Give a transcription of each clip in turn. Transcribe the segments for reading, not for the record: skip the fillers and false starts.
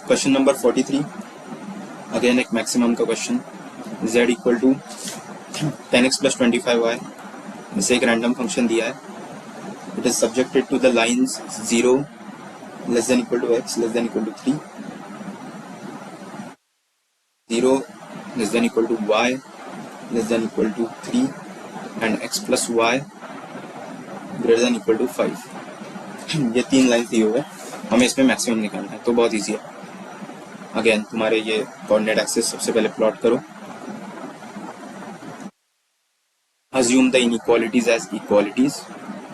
Question number 43, again एक maximum का question. z equal to 10x plus 25y, इसे एक रैंडम फंक्शन दिया है। It is subjected to the lines 0 less than equal to x less than equal to 3, 0 less than equal to y less than equal to 3 and x plus y greater than equal to 5। ये तीन line दिए हुए हैं, हमें इसमें maximum निकालना है। तो बहुत ईजी है। अगेन तुम्हारे ये कोऑर्डिनेट एक्सिस सबसे पहले प्लॉट करो। Assume the inequalities as equalities.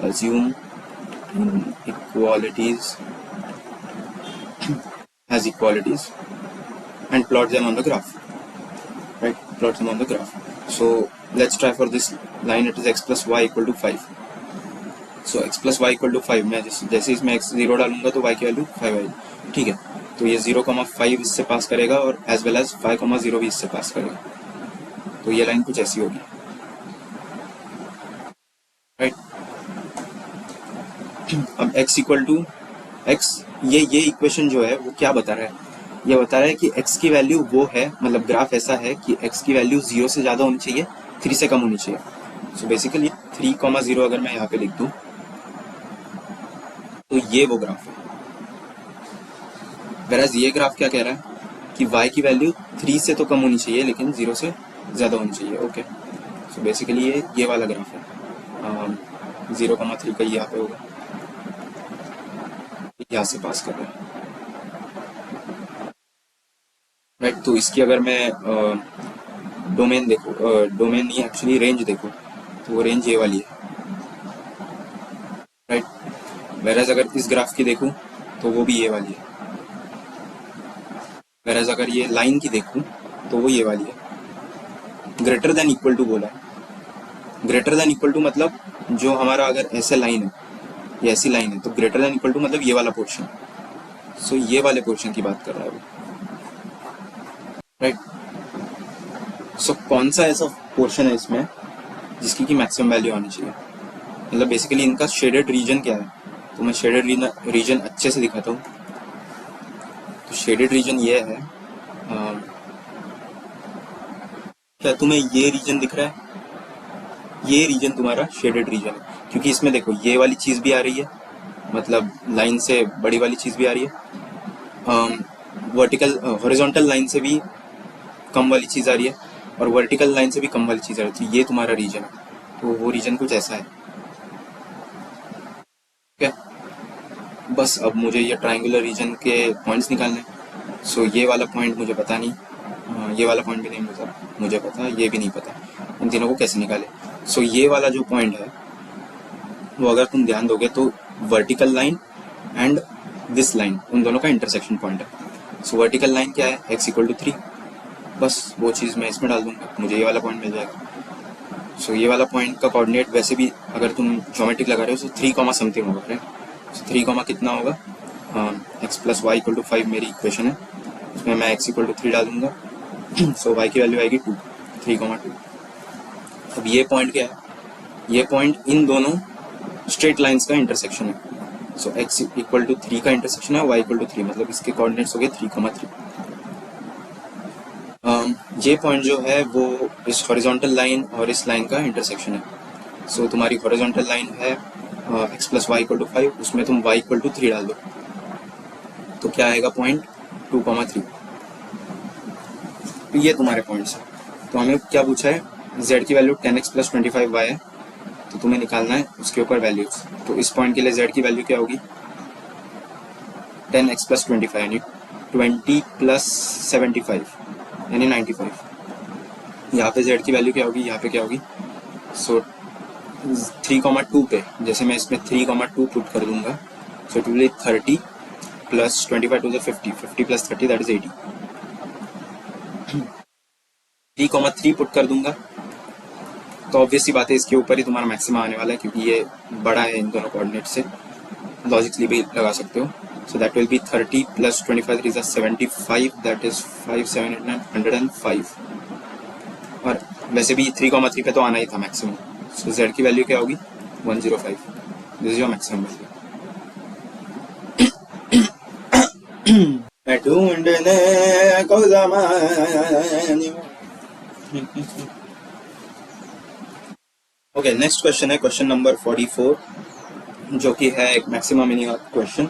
Assume inequalities as equalities and plot them on the graph. Right? Plot them on the graph. So let's try for this line. It is x plus y equal to 5. So x plus y equal to 5. मैं जैसे इसमें x 0 डालूंगा तो y की value 5 आएगी। ठीक है, तो ये 0,5 इससे पास करेगा और एज वेल एज 5,0 भी इससे पास करेगा। तो ये लाइन कुछ ऐसी होगी। राइट, अब x इक्वल टू x, ये इक्वेशन जो है वो क्या बता रहा है? ये बता रहा है कि x की वैल्यू वो है, मतलब ग्राफ ऐसा है कि x की वैल्यू 0 से ज्यादा होनी चाहिए, 3 से कम होनी चाहिए। सो बेसिकली 3,0 अगर मैं यहाँ पे लिख दूं तो ये वो ग्राफ है। वैराज ये ग्राफ क्या कह रहा है कि y की वैल्यू 3 से तो कम होनी चाहिए लेकिन 0 से ज्यादा होनी चाहिए। ओके, सो बेसिकली ये वाला ग्राफ है। 0,3 का यहाँ पे होगा, यहाँ से पास कर रहा है। राइट, तो इसकी अगर मैं डोमेन देखो, डोमेन नहीं एक्चुअली रेंज देखो, तो वो रेंज ये वाली है। राइट, वैराज अगर इस ग्राफ की देखूं तो वो भी ये वाली है। वैराज अगर ये लाइन की देखूं तो वो ये वाली है। ग्रेटर देन इक्वल टू बोला है। ग्रेटर देन इक्वल टू मतलब जो हमारा अगर ऐसे लाइन है या ऐसी लाइन है तो ग्रेटर देन इक्वल टू मतलब ये वाला पोर्शन। सो ये वाले पोर्शन की बात कर रहा है वो। राइट, सो कौन सा ऐसा पोर्शन है इसमें जिसकी की मैक्सिमम वैल्यू आनी चाहिए? मतलब बेसिकली इनका शेडेड रीजन क्या है? तो मैं शेडेड रीजन अच्छे से दिखाता हूँ। तो शेडेड रीजन ये है, क्या तुम्हें ये रीजन दिख रहा है? ये रीजन तुम्हारा शेडेड रीजन है, क्योंकि इसमें देखो ये वाली चीज भी आ रही है, मतलब लाइन से बड़ी वाली चीज भी आ रही है, वर्टिकल हॉरिजॉन्टल लाइन से भी कम वाली चीज आ रही है और वर्टिकल लाइन से भी कम वाली चीज आ रही है। ये तुम्हारा रीजन है, तो वो रीजन कुछ ऐसा है। क्या बस अब मुझे ये ट्रायंगुलर रीजन के पॉइंट्स निकालने। सो ये वाला पॉइंट मुझे पता नहीं, ये वाला पॉइंट भी नहीं मुझे पता, ये भी नहीं पता, इन तीनों को कैसे निकाले? सो ये वाला जो पॉइंट है वो अगर तुम ध्यान दोगे तो vertical line and this line, उन दोनों का इंटरसेक्शन पॉइंट है। सो वर्टिकल लाइन क्या है? x इक्वल टू 3, बस वो चीज़ मैं इसमें डाल दूंगा, मुझे ये वाला पॉइंट मिल जाएगा। सो ये वाला पॉइंट का कोऑर्डिनेट वैसे भी अगर तुम ज्योमेट्रिक लगा रहे हो तो 3, समथिंग होगा। राइट, सो 3, कितना होगा? x plus y equal to 5 मेरी इक्वेशन है, उसमें मैं x इक्वल टू 3 डाल दूंगा। सो y की वैल्यू आएगी 2, 3,2। अब ये पॉइंट क्या है? ये पॉइंट इन दोनों स्ट्रेट लाइंस का इंटरसेक्शन है। सो x इक्वल टू 3 का इंटरसेक्शन है, y इक्वल टू 3, मतलब इसके कोऑर्डिनेट्स हो गए 3,3। ये पॉइंट जो है वो इस हॉरिजॉन्टल लाइन और इस लाइन का इंटरसेक्शन है। सो तुम्हारी हॉरिजॉन्टल लाइन है x plus y equal to 5, उसमें तुम y इक्वल टू 3 डाल दो तो क्या आएगा पॉइंट? 2,3। तो ये तुम्हारे पॉइंट्स है। तो हमें क्या पूछा है? z की वैल्यू 10x प्लस 25y है, तो तुम्हें निकालना है उसके ऊपर वैल्यूज। तो इस पॉइंट के लिए z की वैल्यू क्या होगी? 10x प्लस 25 यानी 20 प्लस 75 यानी 95। यहाँ पे z की वैल्यू क्या होगी? यहाँ पे क्या होगी? सो 3,2 पे जैसे मैं इसमें 3,2 पुट कर दूंगा, so it will 30 plus 25 to 50, 50 plus 30 that is 80। 3,3 put कर दूंगा तो ऑब्वियस सी बात है इसके ऊपर ही तुम्हारा मैक्सिमम आने वाला है, क्योंकि ये बड़ा है इन दोनों कोऑर्डिनेट से, लॉजिकली भी लगा सकते हो। So that will B 30 plus 25 is 75, that is 5, 7, 8, 9, 105। और वैसे भी 3,3 पे तो आना ही था मैक्सिमम। सो z की वैल्यू क्या होगी? 105। This is your maximum value. ढूंढने को ज़माने। ओके, नेक्स्ट क्वेश्चन है क्वेश्चन नंबर 44, जो कि है एक मैक्सिमा मिनिमा क्वेश्चन।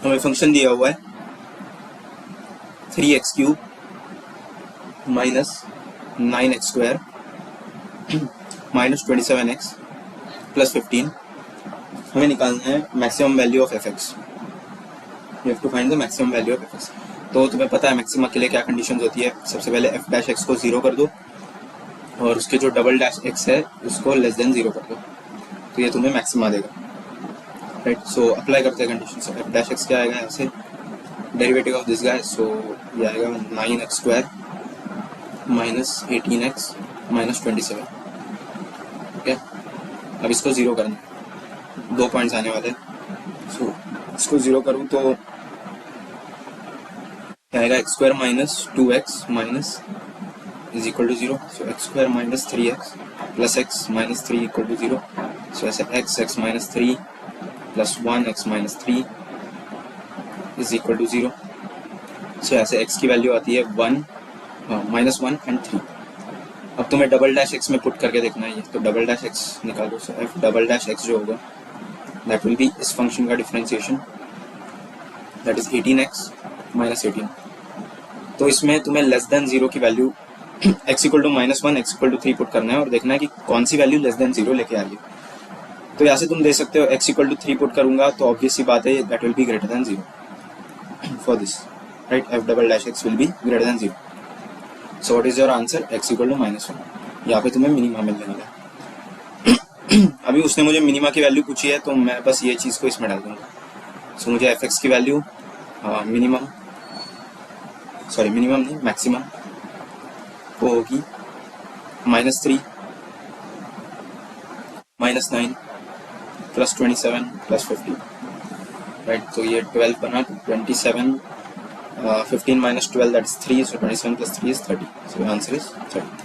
हमें फंक्शन दिया हुआ है 3x³ minus 9x² minus 27x plus 15। हमें निकालना है maximum value of fx। You have to find the maximum value of fx। तो तुम्हें पता है मैक्सिमा के लिए क्या कंडीशंस होती है। सबसे पहले f' को 0 कर दो और उसके जो डबल डैश x है उसको लेस देन 0 कर दो, तो ये तुम्हें मैक्सिमा देगा, राइट। सो अप्लाई करते हैं कंडीशन। सो f' क्या आएगा यहाँ से, डेरिवेटिव ऑफ दिस गाय, सो ये आएगा 9x² minus 18x minus 27। Okay, अब इसको 0 करना है, 2 पॉइंट्स आने वाले हैं। सो इसको 0 करूँ तो क्या आएगा, x² minus 2x minus is equal to 0। So x² minus 3x plus x minus 3 equal to 0। So ऐसे x minus 3 plus 1x minus 3 is equal to 0। So ऐसे x की वैल्यू आती है 1 माइनस 1 एंड 3। अब तुम्हें डबल डैश x में put करके देखना है ये, तो डबल डैश x निकालो। So f double dash x जो होगा दैट विल बी इस फंक्शन का differentiation, that is 18x minus 18। तो इसमें तुम्हें लेस देन 0 की value x equal to -1 x equal to 3 put करना है और देखना है कि कौन सी वैल्यू लेस देन 0 लेके आ रही है। तो यहाँ से तुम दे सकते हो x इक्वल टू 3 पुट करूंगा तो ऑब्वियस सी बात है that will be greater than 0 for this, right. f double dash x will be greater than 0। So what is your answer, x equal to -1। यहाँ पे तुम्हें मिनिमा मिलने वाला है। अभी उसने मुझे मिनिमा की वैल्यू पूछी है तो मैं बस ये चीज़ को इसमें डाल दूंगा। सो मुझे fx की वैल्यू मिनिमम नहीं मैक्सिमम वो होगी -3 -9 प्लस 27 प्लस 15, राइट। तो ये 12 बना, 27 15 minus 12 that is 3, so 27 plus 3 is 30। So answer is 30,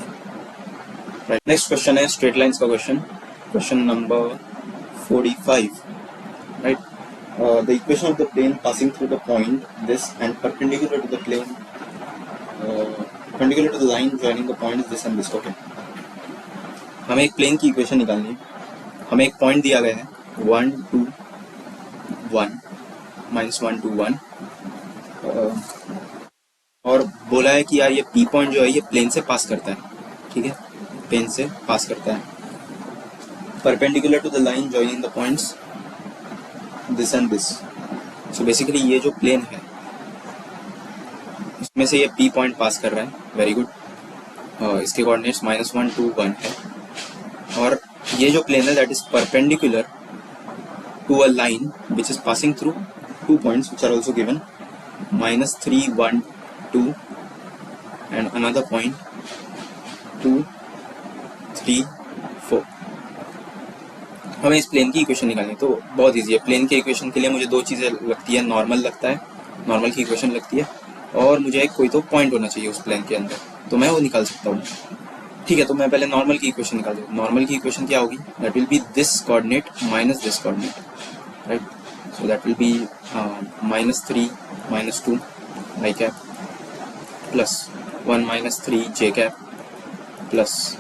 right. Next question है स्ट्रेट लाइंस का question number 45, right. The equation of the plane passing through the point this and perpendicular to the plane perpendicular to the line joining the point is this and this। okay, हमें एक plane की equation निकालनी है। हमें एक point दिया गया है 1 2 1 -1 2 1 और बोला है कि यार ये P पॉइंट जो है ये प्लेन से पास करता है, ठीक है, प्लेन से पास करता है। Perpendicular to the line joining the points this and this. So basically ये जो प्लेन है इसमें से ये P पॉइंट पास कर रहा है, वेरी गुड। इसके कोऑर्डिनेट्स -1 2 1 है और ये जो प्लेन है that is perpendicular to a line which is passing through 2 points which are also given -3 1 2 and another point 2 3 4। हमें इस प्लेन की इक्वेशन निकालनी है, तो बहुत ईजी है। प्लेन के इक्वेशन के लिए मुझे 2 चीज़ें लगती है, नॉर्मल लगता है, नॉर्मल की इक्वेशन लगती है और मुझे एक कोई तो पॉइंट होना चाहिए उस प्लेन के अंदर, तो मैं वो निकाल सकता हूँ, ठीक है। तो मैं पहले नॉर्मल की इक्वेशन निकाल दूँ। नॉर्मल की इक्वेशन क्या होगी, that will B this coordinate minus this coordinate, right. So that will B -3 -2 i cap plus 1 -3 j cap plus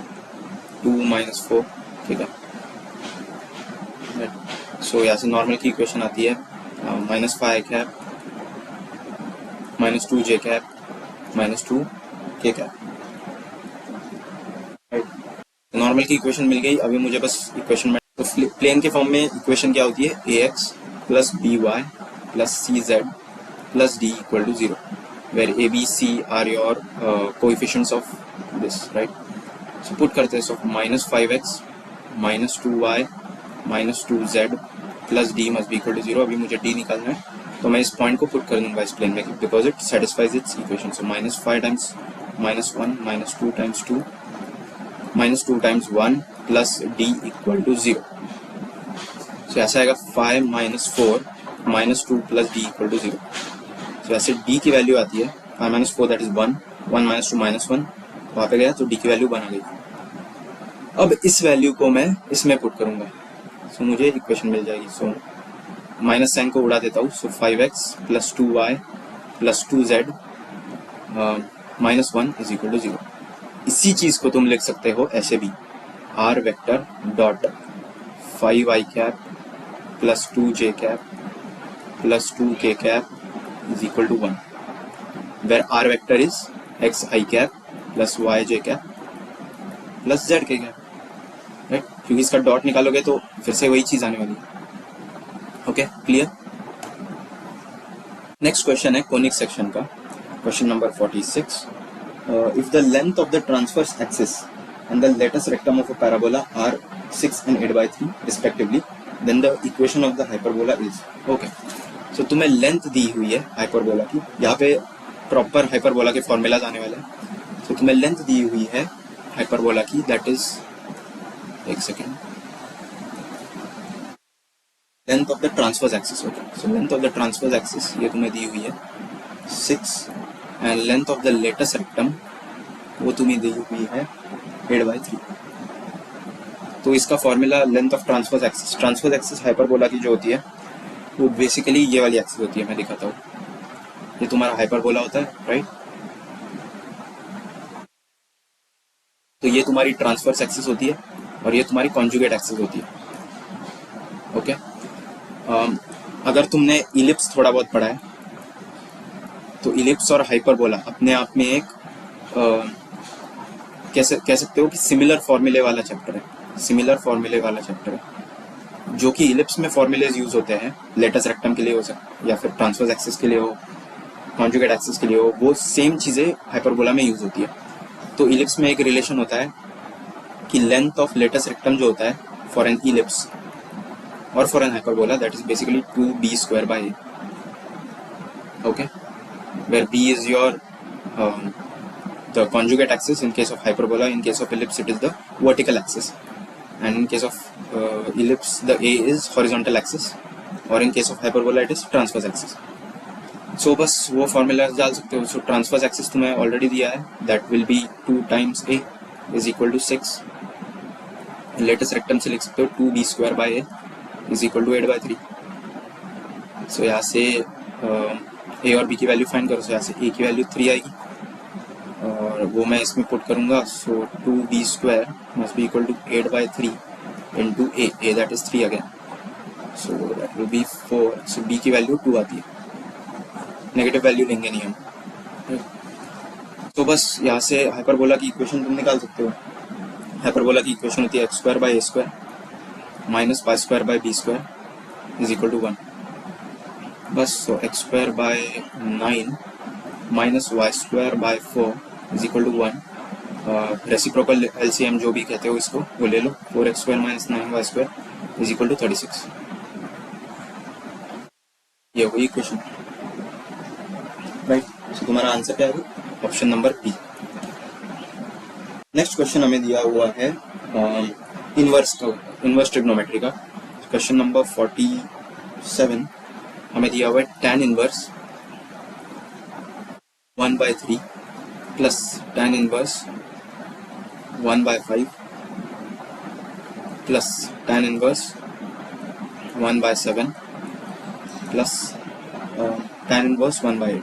2 -4, ठीक है। सो यहाँ से नॉर्मल की इक्वेशन आती है -5 i cap -2 j cap -2 k cap, right. Normal की इक्वेशन मिल गई। अभी मुझे बस इक्वेशन में, तो प्लेन के फॉर्म में इक्वेशन क्या होती है, ax plus by plus cz plus d equal to 0, where a b c are your coefficients of this, right. So put करते हैं, so -5x -2y -2z plus d must be equal to 0। अभी मुझे d निकालना है तो मैं इस point को पुट कर दूंगा इस प्लेन में because it satisfies its equation. So -5 times -1 -2 times 2 -2 times 1 plus d equal to 0। So ऐसा आएगा 5 -4 -2 plus d equal to 0। So ऐसे d की वैल्यू आती है 5 -4 दैट इज 1 1 -2 -1, वहाँ पे गया तो d की वैल्यू बना गई। अब इस वैल्यू को मैं इसमें पुट करूंगा, सो मुझे इक्वेशन मिल जाएगी। सो माइनस साइन को उड़ा देता हूँ, so 5x plus 2y plus 2z minus 1 is equal to 0। इसी चीज को तुम लिख सकते हो ऐसे भी, r vector dot 5i cap plus 2j cap plus 2k cap is equal to 1, where r vector is xi cap plus yj cap plus zk cap, right? क्योंकि इसका डॉट निकालोगे तो फिर से वही चीज आने वाली है। Okay, clear? नेक्स्ट क्वेश्चन है कोनिक सेक्शन का, question number 46। If the length of the transverse axis and the lattice rectum of a parabola are 6 and 8/3 respectively, then the equation of the hyperbola is, okay, so तुम्हें length दी हुई है hyperbola की, यहाँ पे proper hyperbola के formulas आने वाले हैं। तो तुम्हें लेंथ दी हुई है हाइपरबोला की, दैट इज, एक second, length of the transverse axis. Okay, so length of the transverse axis ये तुम्हें दी हुई है 6, and length of the latus rectum वो तुम्हें दी हुई है 8/3। तो इसका formula length of transverse axis hyperbola की जो होती है वो बेसिकली ये वाली एक्सिस होती है। मैं दिखाता हूँ, ये तुम्हारा हाइपरबोला होता है, राइट? तो ये तुम्हारी ट्रांसवर्स एक्सिस होती है और ये तुम्हारी कॉन्जुगेट एक्सिस होती है। ओके, अगर तुमने इलिप्स थोड़ा बहुत पढ़ा है तो इलिप्स और हाइपरबोला अपने आप में एक कह सकते हो कि सिमिलर फॉर्मूले वाला चैप्टर है, सिमिलर फॉर्मूले वाला चैप्टर है। जो कि इलिप्स में फॉर्मूलेज यूज होते हैं लेटेस्ट रेक्टम के लिए हो सकता, या फिर ट्रांसवर्स एक्सिस के लिए हो, कॉन्जुगेट एक्सिस के लिए हो, वो सेम चीजें हाइपरबोला में यूज होती है। तो इलिप्स में एक रिलेशन होता है कि लेंथ ऑफ लेटेस्ट रेक्टम जो होता है फॉर एन इलिप्स और for an hyperbola, that is basically 2b² okay, where b is your the conjugate axis in case of hyperbola. In case of ellipse it is the vertical axis, and in case of ellipse the a is horizontal axis, or in case of hyperbola it is transverse axis. So बस वो formula डाल सकते हो। सो transverse axis तुम्हें already दिया है, that will B 2 times a is equal to 6। Latus rectum से लिख सकते हो 2b² is equal to 8/3। सो यहाँ से a और b की वैल्यू फाइंड करो। सो यहाँ से a की वैल्यू 3 आएगी और वो मैं इसमें पुट करूंगा। सो 2b² must be equal to 8/3 into a that is 3 again, so that will be 4। so b की वैल्यू 2 आती है, नेगेटिव वैल्यू लेंगे नहीं हम। तो बस यहाँ से हाइपरबोला की इक्वेशन तुम निकाल सकते हो। हाइपरबोला की इक्वेशन होती है x² minus y² is equal to 1। बस so x² 9 minus y² is equal to 1। Reciprocal LCM जो भी कहते हो इसको वो ले लो, 4x² minus 9y² is equal to 36। ये वही इक्वेशन, राइट? सो तुम्हारा आंसर क्या है? Option number B. Next question हमें दिया हुआ है इनवर्स ट्रिग्नोमेट्री का, क्वेश्चन नंबर 47। हमें दिया हुआ है tan inverse 1/3 plus tan inverse 1/5 plus tan inverse 1/7 plus tan inverse 1/8।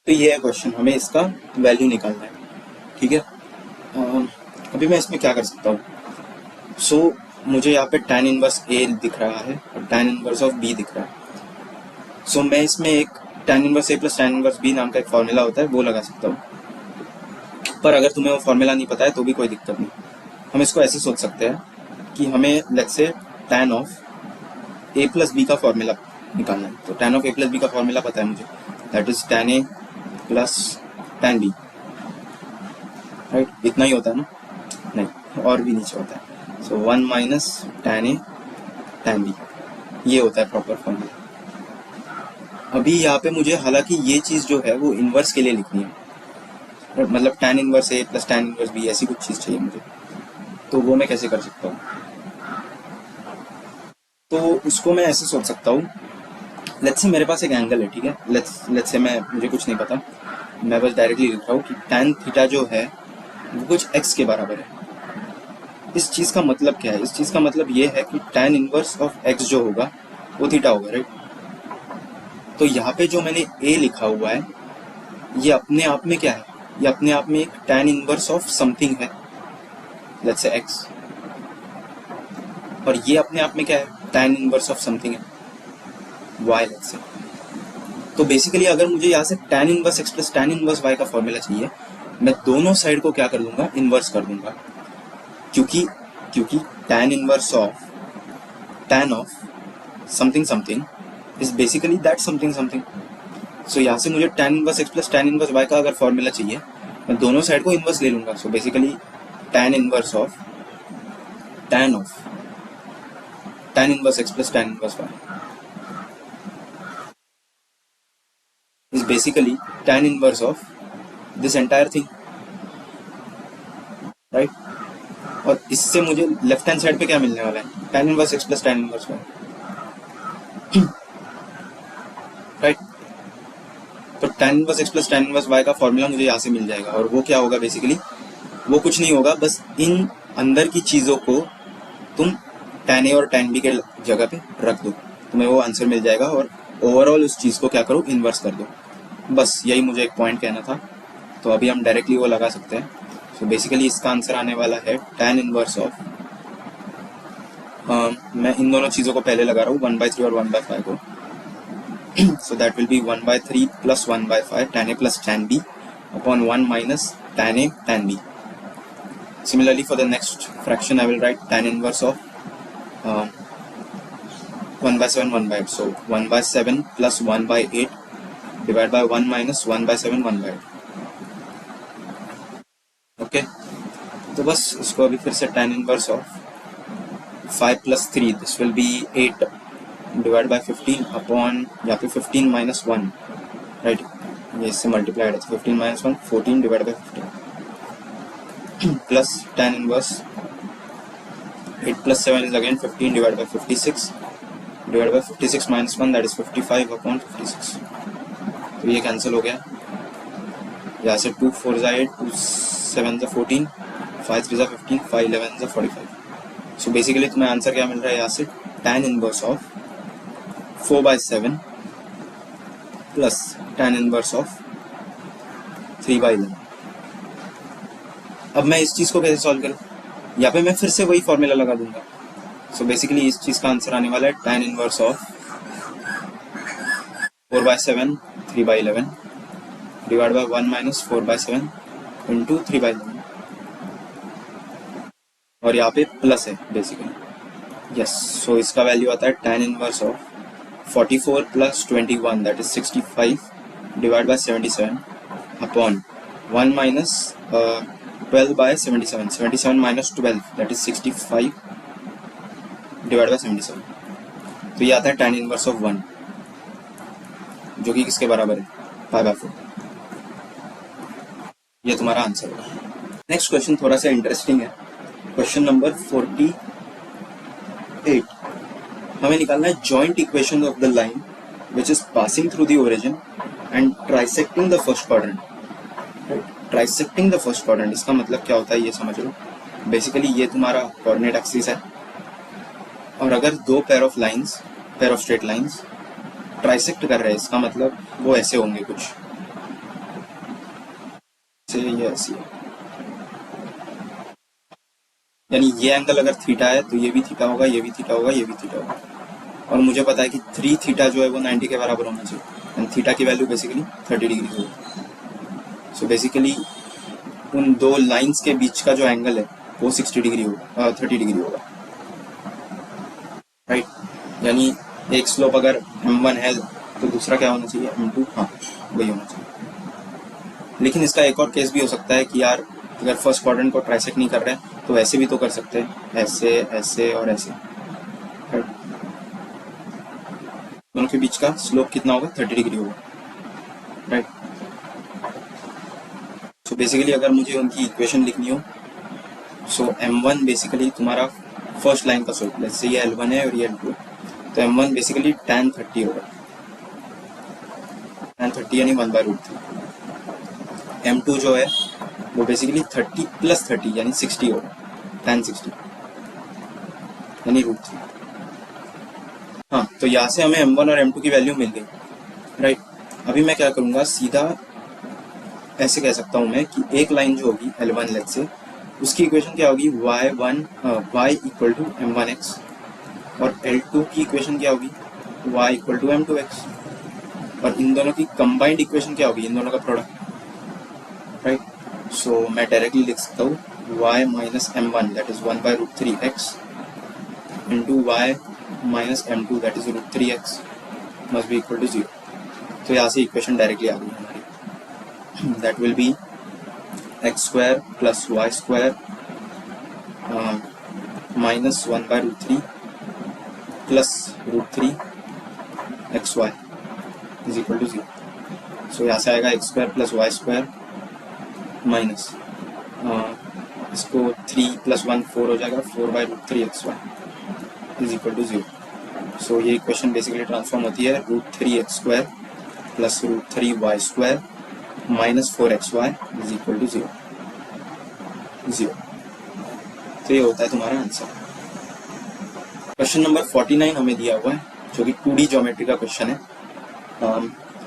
तो ये है क्वेश्चन, हमें इसका वैल्यू निकालना है, ठीक है? अभी मैं इसमें क्या कर सकता हूँ? सो मुझे यहाँ पे tan इनवर्स a दिख रहा है और tan इनवर्स ऑफ b दिख रहा है। सो मैं इसमें एक tan inverse a plus tan inverse b नाम का एक फॉर्मूला होता है वो लगा सकता हूँ। पर अगर तुम्हें वो फॉर्मूला नहीं पता है तो भी कोई दिक्कत नहीं, हम इसको ऐसे सोच सकते हैं कि हमें let's say tan of a plus b का फॉर्मूला निकालना है। तो tan of a plus b का फॉर्मूला पता है मुझे, that is tan a plus tan b, right? इतना ही होता है ना? नहीं, और भी नीचे होता है। सो 1 minus tan a tan b, ये होता है प्रॉपर फॉर्मूला। अभी यहाँ पे मुझे हालांकि ये चीज जो है वो इनवर्स के लिए लिखनी है, मतलब tan inverse a plus tan inverse b ऐसी कुछ चीज चाहिए मुझे। तो वो मैं कैसे कर सकता हूँ? तो उसको मैं ऐसे सोच सकता हूँ, लेट्स से मेरे पास एक एंगल है, ठीक है? लेट्स से मुझे कुछ नहीं पता, मैं बस डायरेक्टली लिख रहा हूँ कि tan थीटा जो है वो कुछ x के बराबर है, इस चीज का मतलब क्या है? इस चीज का मतलब ये है कि tan इनवर्स ऑफ x जो होगा वो थीटा होगा, राइट? तो यहाँ पे जो मैंने a लिखा हुआ है ये अपने आप में क्या है? ये अपने आप में एक tan इनवर्स ऑफ समथिंग है, लेट्स से x, और ये अपने आप में क्या है? tan इनवर्स ऑफ समथिंग है, y, लेट्स से। तो बेसिकली अगर मुझे यहाँ से tan inverse x plus tan inverse y का फॉर्मूला चाहिए, मैं दोनों साइड को क्या कर दूंगा? इनवर्स कर दूंगा, क्योंकि क्योंकि tan inverse of tan of something something is basically that something something. So यहाँ से मुझे tan inverse x plus tan inverse y का अगर फॉर्मूला चाहिए, मैं दोनों साइड को इनवर्स ले लूंगा। So basically tan inverse of tan inverse x plus tan inverse y is basically tan inverse of this entire thing, right? और इससे मुझे लेफ्ट हैंड साइड पे क्या मिलने वाला है? tan inverse x plus tan inverse y, right? तो tan inverse x plus tan inverse y का फॉर्मूला मुझे यहाँ से मिल जाएगा, और वो क्या होगा? बेसिकली वो कुछ नहीं होगा, बस इन अंदर की चीजों को तुम tan a और tan b के जगह पे रख दो, तुम्हें वो आंसर मिल जाएगा, और ओवरऑल उस चीज को क्या करो? इनवर्स कर दो। बस यही मुझे एक पॉइंट कहना था, तो अभी हम डायरेक्टली वो लगा सकते हैं। सो बेसिकली इसका आंसर आने वाला है tan इनवर्स ऑफ, मैं इन दोनों चीज़ों को पहले लगा रहा हूँ, 1/3 और 1/5 को। So that will B 1/3 plus 1/5 tan a plus tan b upon 1 minus tan a tan b। Similarly for the next fraction I will write tan inverse of 1/7 1/8, so 1/7 plus 1/8 divided by 1 minus 1/7 1/8। Okay, तो बस इसको अभी फिर से tan inverse of 5 plus 3, this will be 8 divide by 15 upon, या फिर 15 minus 1, right? ये इससे मल्टीप्लाइड है, 15 minus 1 14 divide by 15 plus tan inverse 8 plus 7 is again 15 divided by 56 divided by 56 minus 1, that is 55 upon 56। तो ये कैंसिल हो गया, यहाँ से 2 4 8, 2 7 14, 5 3 15, 5 11 45। सो बेसिकली तुम्हें आंसर क्या मिल रहा है यहाँ से? tan inverse of 4/7 plus tan inverse of 3/11। अब मैं इस चीज को कैसे सॉल्व करूँ? यहाँ पे मैं फिर से वही फॉर्मूला लगा दूंगा। सो बेसिकली इस चीज का आंसर आने वाला है tan inverse of 4/7 3/11 divide by 1 minus 4/7 into 3/11, और यहाँ पे प्लस है बेसिकली, यस। सो इसका वैल्यू आता है tan inverse of 44 plus 21, that is 65 divide by 77 upon 1 minus 12 by 77, 77 minus 12, that is 65 divided by 77। तो ये आता है tan इनवर्स ऑफ 1, जो कि किसके बराबर है? 5/4। ये तुम्हारा आंसर होगा। नेक्स्ट क्वेश्चन थोड़ा सा इंटरेस्टिंग है, क्वेश्चन नंबर 48। हमें निकालना है joint equation of the line which is passing through the origin and trisecting the first quadrant. Trisecting the first quadrant, इसका मतलब क्या होता है ये समझ लो। बेसिकली ये तुम्हारा कोऑर्डिनेट एक्सिस है, और अगर दो pair of straight lines trisect कर रहे हैं, इसका मतलब वो ऐसे होंगे कुछ से, ये ऐसी है। यानी ये एंगल अगर थीटा है तो ये भी थीटा होगा, ये भी थीटा होगा, ये भी थीटा होगा, और मुझे पता है कि 3 थीटा जो है वो 90 के बराबर होना चाहिए, एंड थीटा की वैल्यू बेसिकली 30 डिग्री होगी। सो बेसिकली उन दो लाइंस के बीच का जो एंगल है वो 60 डिग्री होगा, 30 डिग्री होगा, राइट? यानी एक स्लोप अगर m1 है तो दूसरा क्या होना चाहिए? m2, हाँ वही होना चाहिए। लेकिन इसका एक और केस भी हो सकता है कि यार अगर फर्स्ट क्वाड्रेंट को ट्राइसेक्ट नहीं कर रहे हैं तो ऐसे भी तो कर सकते हैं, ऐसे ऐसे और ऐसे, राइट? दोनों के बीच का स्लोप कितना होगा? 30 डिग्री होगा, राइट? सो बेसिकली अगर मुझे उनकी इक्वेशन लिखनी हो, सो m1 बेसिकली तुम्हारा फर्स्ट लाइन का स्लोप, जैसे ये L1 है और ये L2 है, तो m1 बेसिकली tan 30 होगा, tan 30 यानी 1/√3। m2 जो है वो बेसिकली 30 प्लस 30 यानी 60 होगा, tan 60 यानी √3। हाँ, तो यहाँ से हमें m1 और m2 की वैल्यू मिल गई, राइट। अभी मैं क्या करूँगा, सीधा ऐसे कह सकता हूँ मैं कि एक लाइन जो होगी L1 लेट से, उसकी इक्वेशन क्या होगी, y इक्वल टू m1x, और L2 की इक्वेशन क्या होगी, y इक्वल टू m2x, और इन दोनों की कंबाइंड इक्वेशन क्या होगी, इन दोनों का प्रोडक्ट, राइट। सो मैं डायरेक्टली लिख सकता हूँ y minus m1 that is 1/√3x into y minus m2 that is √3x must be equal to 0। तो यहाँ से इक्वेशन डायरेक्टली आ गई हमारी, that will be x² plus y² minus 1/√3 plus √3xy is equal to 0। So यहाँ से आएगा x² plus y² minus इसको 3 प्लस 1 4 हो जाएगा, 4/√3xy इज इक्वल टू 0। सो ये इक्वेशन बेसिकली ट्रांसफॉर्म होती है √3x² plus √3y² minus 4xy is equal to 0। तो ये होता है तुम्हारा आंसर। क्वेश्चन नंबर 49 हमें दिया हुआ है, जो कि 2D ज्योमेट्री का क्वेश्चन है।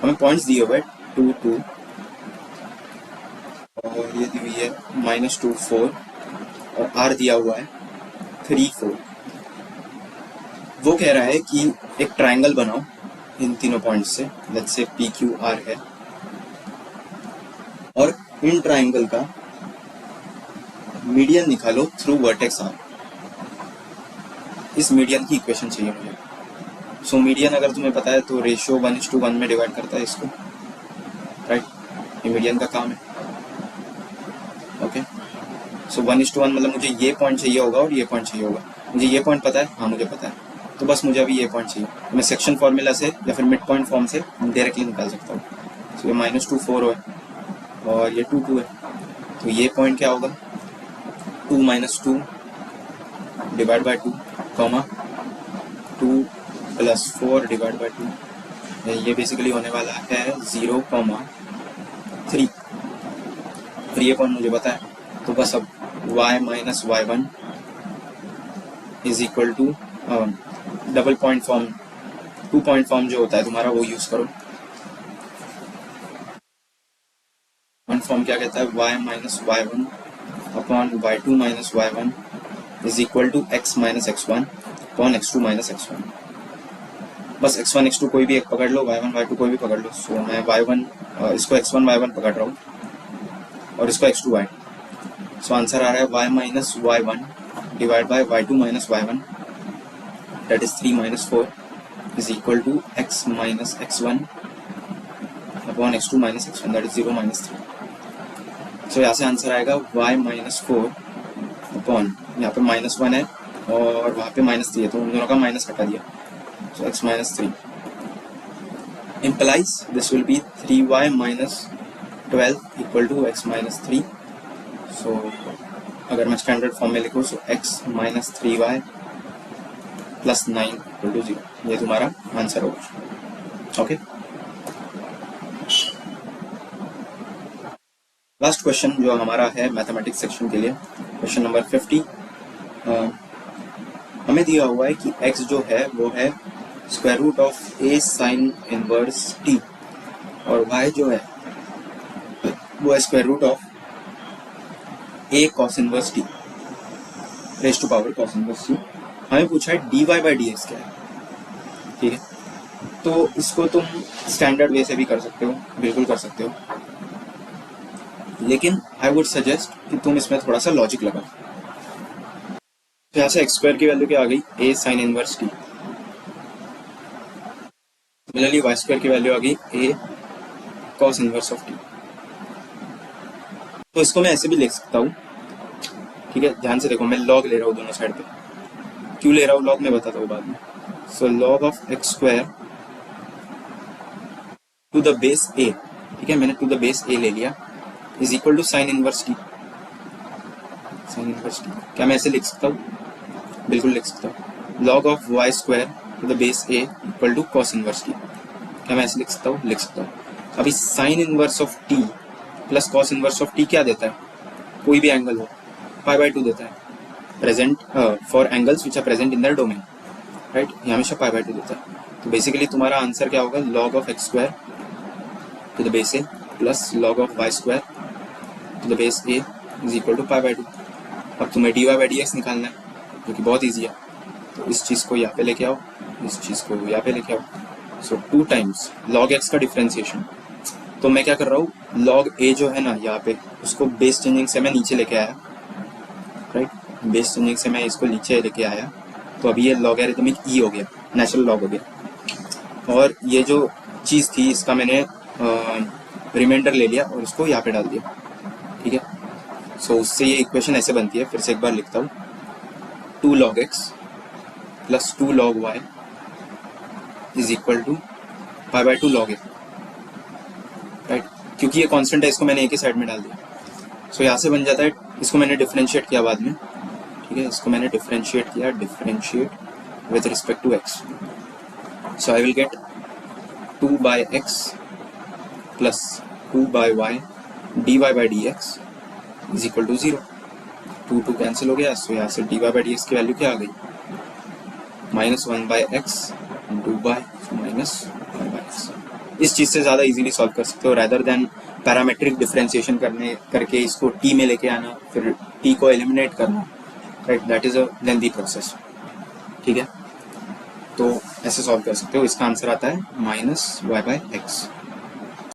हमें पॉइंट्स दिए हुए 2 2 और ये दी हुई है -2 4 और r दिया हुआ है 3 4। वो कह रहा है कि एक ट्रायंगल बनाओ इन तीनों पॉइंट्स से, लेट्स से PQR है, और इन ट्रायंगल का मीडियन निकालो थ्रू वर्टेक्स R। इस मीडियन की इक्वेशन चाहिए मुझे। सो मीडियन अगर तुम्हें पता है तो रेशियो 1:1 में डिवाइड करता है इसको, राइट। ये मीडियन का काम है, ओके। सो 1:1 मतलब मुझे ये पॉइंट चाहिए होगा और ये पॉइंट चाहिए होगा। मुझे ये पॉइंट पता है, हाँ मुझे पता है, तो बस मुझे अभी ये पॉइंट चाहिए। मैं सेक्शन फॉर्मूला से या फिर मिड पॉइंट फॉर्म से डायरेक्टली निकाल सकता हूँ। सो ये -2 4 है और ये 2 2 है, तो ये पॉइंट क्या होगा, 2 - 2 divide by 2 comma 2 plus 4 divide by 2। ये बेसिकली होने वाला है 0,3। और ये पॉइंट मुझे पता है, तो बस अब y minus y1 is equal to double point form, 2 point form जो होता है तुम्हारा वो यूज करो। पॉइंट फॉर्म क्या कहता है, y minus y1 upon y2 minus y1 is equal to x minus x1 upon x2 minus x1। बस x1 x2 कोई भी एक पकड़ लो, y1 y2 कोई भी पकड़ लो। सो मैं y1 इसको x1 y1 पकड़ रहा हूँ और इसको x2 y। सो आंसर आ रहा है y minus y1 divide by y2 minus y1 that is 3 - 4 is equal to x minus x1 upon x2 minus x1 that is 0 - 3। सो यहाँ से आंसर आएगा y माइनस 4 अपॉन, यहाँ पे -1 है और वहाँ पे -3 है, तो उन दोनों का माइनस हटा दिया, so x minus 3 implies this will be 3y minus 12 equal to x minus 3। so अगर मैं स्टैंडर्ड फॉर्म में लिखूँ so x minus 3y plus 9 equal to 0। ये तुम्हारा आंसर होगा, ओके। लास्ट क्वेश्चन जो हमारा है मैथमेटिक्स सेक्शन के लिए, क्वेश्चन नंबर 50। हमें दिया हुआ है कि x जो है वो है square root of a sine inverse t और y जो है वो है square root of a cos inverse t raise to power cos inverse t। हमें पूछा है dy बाई dx क्या है, ठीक है। तो इसको तुम स्टैंडर्ड वे से भी कर सकते हो, बिल्कुल कर सकते हो, लेकिन आई वुड सजेस्ट कि तुम इसमें थोड़ा सा लॉजिक लगाओ। तो यहाँ से x² की वैल्यू क्या आ गई, a sine inverse t। Similarly y² की वैल्यू आ गई a cos inverse of t। तो इसको मैं ऐसे भी लिख सकता हूँ, ठीक है। ध्यान से देखो, मैं लॉग ले रहा हूँ दोनों साइड पे। क्यों ले रहा हूँ लॉग मैं बताता हूँ बाद में। So log of x² to the base a, ठीक है, मैंने टू द बेस a ले लिया, is equal to sine inverse t। Sine inverse t क्या मैं ऐसे लिख सकता हूँ, बिल्कुल लिख सकता हूँ। Log of y² to the base a equal to cos inverse t क्या मैं ऐसे लिख सकता हूँ, लिख सकता हूँ। अभी sine inverse of t plus cos inverse of t क्या देता है, कोई भी एंगल हो, π/2 देता है, present for angles which are present in the domain, right. ये हमेशा पाई बाय 2 देता है। तो बेसिकली तुम्हारा आंसर क्या होगा, log of x square to the base a plus log of y square to the base a is equal to pi by 2। अब तुम्हें dy बाई dx निकालना है, जो कि बहुत ईजी है। तो इस चीज़ को यहाँ पे लेके आओ, इस चीज़ को यहाँ पे लेके आओ। सो 2 टाइम्स log x का डिफ्रेंसिएशन। तो मैं क्या कर रहा हूँ, log a जो है ना यहाँ पे, उसको बेस चेंजिंग से मैं नीचे लेके आया, राइट। बेस चेंजिंग से मैं इसको नीचे लेके आया, तो अभी ये लॉगरिथमिक ई हो गया, नेचुरल लॉग हो गया। और ये जो चीज़ थी इसका मैंने रिमाइंडर ले लिया और उसको यहाँ पे डाल दिया, ठीक है। सो उससे ये इक्वेशन ऐसे बनती है, फिर से एक बार लिखता हूँ, 2 log x plus 2 log y is equal to pi by 2 log a, right. क्योंकि ये कांस्टेंट है, इसको मैंने एक ही साइड में डाल दिया। सो यहाँ से बन जाता है, इसको मैंने डिफरेंशिएट किया बाद में, ठीक है। इसको मैंने डिफरेंशिएट किया, differentiate with respect to x। So I will get 2 by x plus 2 by y dy by dx is equal to 0। 2 cancel हो गया। सो यहाँ से dy बाई dx की वैल्यू क्या आ गई, -1 by x into by minus 1 by x। इस चीज़ से ज़्यादा इजीली सॉल्व कर सकते हो, रैदर देन पैरामेट्रिक डिफरेंशिएशन करके इसको t में लेके आना, फिर t को एलिमिनेट करना, right. That is a lengthy process, ठीक है। तो ऐसे सॉल्व कर सकते हो। इसका आंसर आता है -y बाय x।